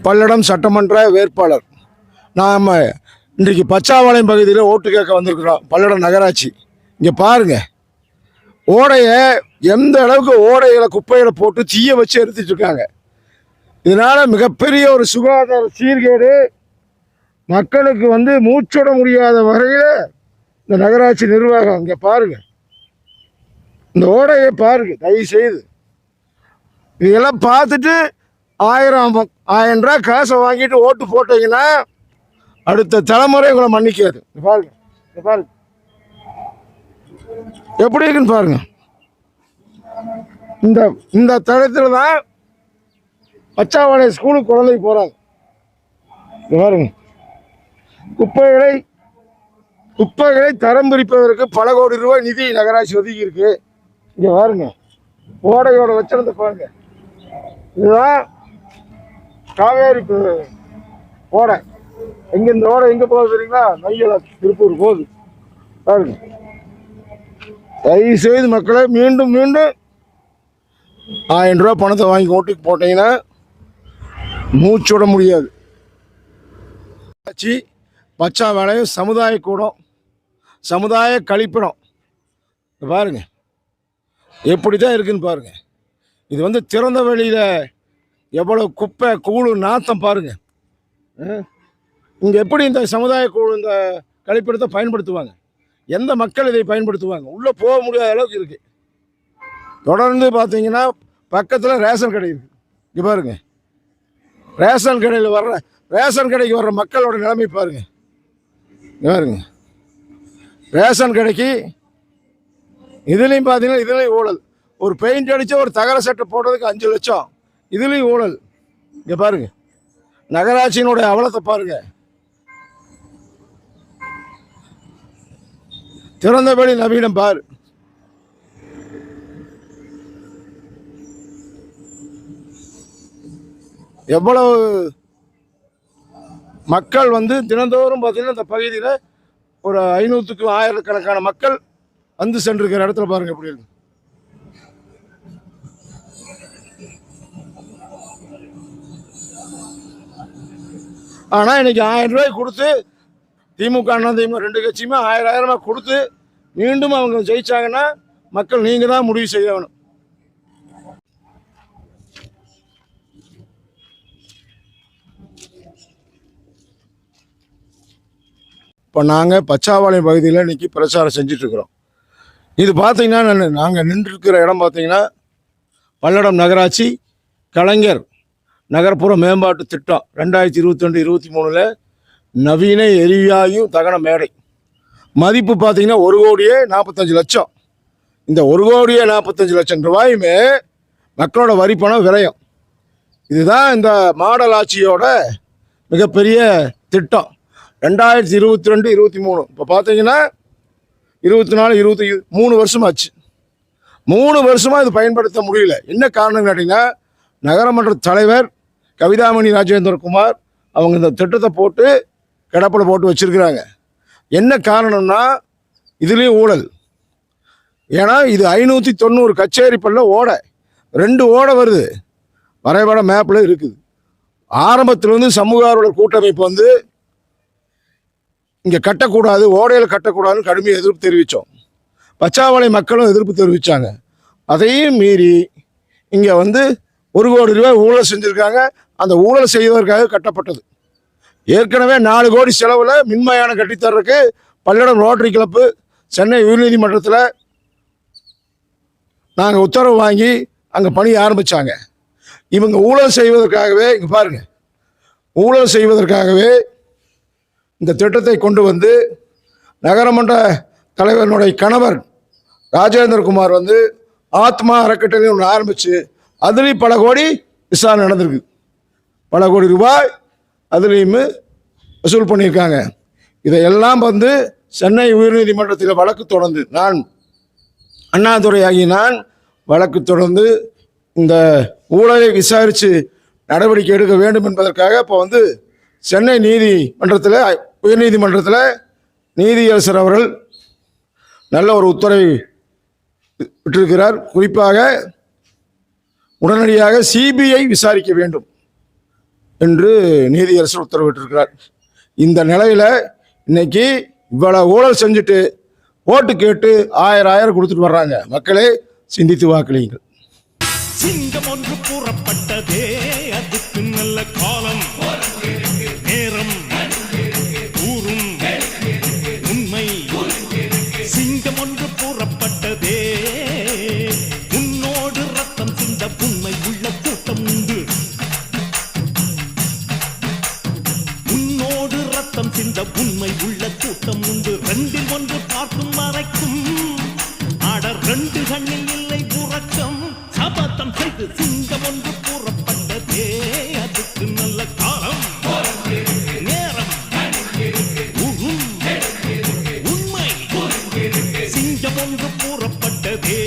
பல்லடம் சட்டமன்ற வேட்பாளர். நாம் இன்றைக்கு பச்சாவளையம் பகுதியில் ஓட்டு கேட்க வந்திருக்கிறோம். பல்லடம் நகராட்சி. இங்கே பாருங்க, ஓடையை எந்த அளவுக்கு ஓடைகளை குப்பைகளை போட்டு தீய வச்சு எடுத்துட்டு இருக்காங்க. இதனால மிகப்பெரிய ஒரு சுகாதார சீர்கேடு, மக்களுக்கு மூச்சுட முடியாத வகையில் இந்த நகராட்சி நிர்வாகம். இங்கே பாருங்க, இந்த ஓடையை பாருங்க தயவு செய்து. இதெல்லாம் பார்த்துட்டு 1000 ரூபா காசை வாங்கிட்டு ஓட்டு போட்டீங்கன்னா அடுத்த தலைமுறை உங்களை மன்னிக்காது. பாருங்க பாருங்க எப்படி இருக்குன்னு பாருங்க. இந்த தளத்தில் தான் பச்சாவளையம் ஸ்கூலுக்கு குழந்தை போறாங்க. பாருங்க, குப்பைகளை தரம் பிரிப்பதற்கு பல கோடி ரூபாய் நிதி நகராட்சி ஒதுக்கி இருக்கு. இங்க பாருங்க, ஓடையோட லட்சணத்தை பாருங்க. இதுதான் காவேரி ஓடை. இந்த ஓடை எங்க போகுது தெரியுங்களா? நையல திருப்பூர் போகுது. பாருங்க, தயவு செய்து மக்களை மீண்டும் 1000 ரூபா பணத்தை வாங்கி ஓட்டுக்கு போட்டீங்கன்னா மூச்சு விட முடியாது. பச்சாவளையம் சமுதாய கூடம், சமுதாய கழிப்பிடம். பாருங்க எப்படி தான் இருக்குன்னு பாருங்க. இது திறந்த வெளியில் எவ்வளோ குப்பை கூழு நாத்தம் பாருங்க. இங்கே எப்படி இந்த சமுதாய கூழ் இந்த கழிப்பிடத்தை பயன்படுத்துவாங்க? எந்த மக்கள் இதை பயன்படுத்துவாங்க? உள்ளே போக முடியாத அளவுக்கு இருக்குது. தொடர்ந்து பார்த்தீங்கன்னா பக்கத்தில் ரேஷன் கடை இருக்குது. இங்கே பாருங்க, ரேஷன் கடைக்கு வர்ற மக்களோட நிலைமை பாருங்க. பாருங்க, ரேஷன் கடைக்கு இதுலேயும் பார்த்தீங்கன்னா இதுலேயும் ஊழல். ஒரு பெயிண்ட் அடித்து ஒரு தகர சட்டை போடுறதுக்கு 5 லட்சம். இதுலேயும் ஊழல். இங்கே பாருங்க, நகராட்சியினுடைய அவலத்தை பாருங்க. திறந்தபடி நவீனம் பாரு. எவ்வளவு மக்கள் தினந்தோறும் பார்த்தீங்கன்னா இந்த பகுதியில் ஒரு 500க்கு 1000கணக்கான மக்கள் சென்றிருக்கிற இடத்துல பாருங்க எப்படி இருக்கு. ஆனால் இன்னைக்கு 1000 ரூபாய் கொடுத்து திமுக திமுக 2 கட்சியுமே 1000 கொடுத்து மீண்டும் அவங்க ஜெயிச்சாங்கன்னா மக்கள் நீங்க தான் முடிவு செய்யணும். இப்போ நாங்கள் பச்சாவளையம் பகுதியில் இன்னைக்கு பிரச்சாரம் செஞ்சுட்டு இருக்கிறோம். இது பார்த்தீங்கன்னா நாங்கள் நின்றுருக்கிற இடம் பார்த்தீங்கன்னா பல்லடம் நகராட்சி கலைஞர் நகர்ப்புற மேம்பாட்டு திட்டம் 2022-23 நவீன எரிவாயு தகன மேடை. மதிப்பு பார்த்தீங்கன்னா 1,45,00,000. இந்த 1,45,00,000 ரூபாயுமே மக்களோட வரி பணம் விரயம். இதுதான் இந்த மாடல் ஆட்சியோட மிகப்பெரிய திட்டம். 2022-23 இப்போ பார்த்தீங்கன்னா 24-25 3 வருஷமாச்சு. 3 வருஷமாக இது பயன்படுத்த முடியல. என்ன காரணம் கேட்டிங்கன்னா, நகரமன்ற தலைவர் கவிதாமணி ராஜேந்திரகுமார் அவங்க இந்த திட்டத்தை போட்டு கிடப்பில் போட்டு வச்சிருக்கிறாங்க. என்ன காரணம்னா இதுலேயும் ஊழல். ஏன்னா இது 590 கச்சேரி பல்ல ஓடை, 2 ஓடை வருது, வரைபட மேப்பில் இருக்குது. ஆரம்பத்தில் சமூக ஆர்வலர் கூட்டமைப்பு இங்கே கட்டக்கூடாது, ஓடையில் கட்டக்கூடாதுன்னு கடுமையாக எதிர்ப்பு தெரிவித்தோம். பச்சாவளையம் மக்களும் எதிர்ப்பு தெரிவித்தாங்க. அதையும் மீறி இங்கே 1 கோடி ரூபாய் ஊழல் செஞ்சுருக்காங்க. அந்த ஊழல் செய்வதற்காக கட்டப்பட்டது. ஏற்கனவே 4 கோடி செலவில் மின்மயானம் கட்டித்தர்றதுக்கு பல்லடம் ரோட்டரி கிளப்பு சென்னை உயர்நீதிமன்றத்தில் நாங்கள் உத்தரவு வாங்கி அங்கே பணி ஆரம்பித்தாங்க. இவங்க ஊழல் செய்வதற்காகவே, இங்கே பாருங்கள், ஊழல் செய்வதற்காகவே இந்த திட்டத்தை கொண்டு நகரமன்ற தலைவனுடைய கணவர் ராஜேந்திரகுமார் ஆத்மா அறக்கட்டளை ஒன்று ஆரம்பித்து அதுலேயும் பல கோடி விசாரணை நடந்திருக்கு. பல கோடி ரூபாய் அதுலேயும் வசூல் பண்ணியிருக்காங்க. இதையெல்லாம் சென்னை உயர்நீதிமன்றத்தில் வழக்கு தொடர்ந்து அண்ணாதுரை ஆகிய நான் வழக்கு தொடர்ந்து இந்த ஊழலை விசாரித்து நடவடிக்கை எடுக்க வேண்டும் என்பதற்காக இப்போ சென்னை நீதிமன்றத்தில் உயர்நீதிமன்றத்தில் நீதியரசர் அவர்கள் நல்ல ஒரு உத்தரவை விட்டிருக்கிறார். குறிப்பாக உடனடியாக சிபிஐ விசாரிக்க வேண்டும். என்று நீதியரசர் உத்தரவிட்டிருக்கிறார். இந்த நிலையில் இன்னைக்கு இவ்வளோ ஊழல் செஞ்சுட்டு ஓட்டு கேட்டு 1000 கொடுத்துட்டு வர்றாங்க. மக்களே, சிந்தித்து வாக்களியுங்கள். சிங்கம் ஒன்று கூறப்பட்டதே, அதுக்கு நல்ல காலம் நேரம் கூறும் உண்மை. சிங்கம் ஒன்று கூறப்பட்டதே, உன்னோடு ரத்தம் சிந்த உண்மை உள்ள கூட்டம் உண்டு. உன்னோடு ரத்தம் சிந்த உண்மை உள்ள கூட்டம் உண்டு. 2 ஒன்று பார்க்கும் மறைக்கும் ஆட 2 கண்ணில் இல்லை உறக்கம். சபதம் செய்து சிங்கம் ஒன்று கூறப்பட்டதே, அதுக்கு நல்ல காலம் நேரம் உறும் உண்மை. சிங்கம் ஒன்று கூறப்பட்டதே.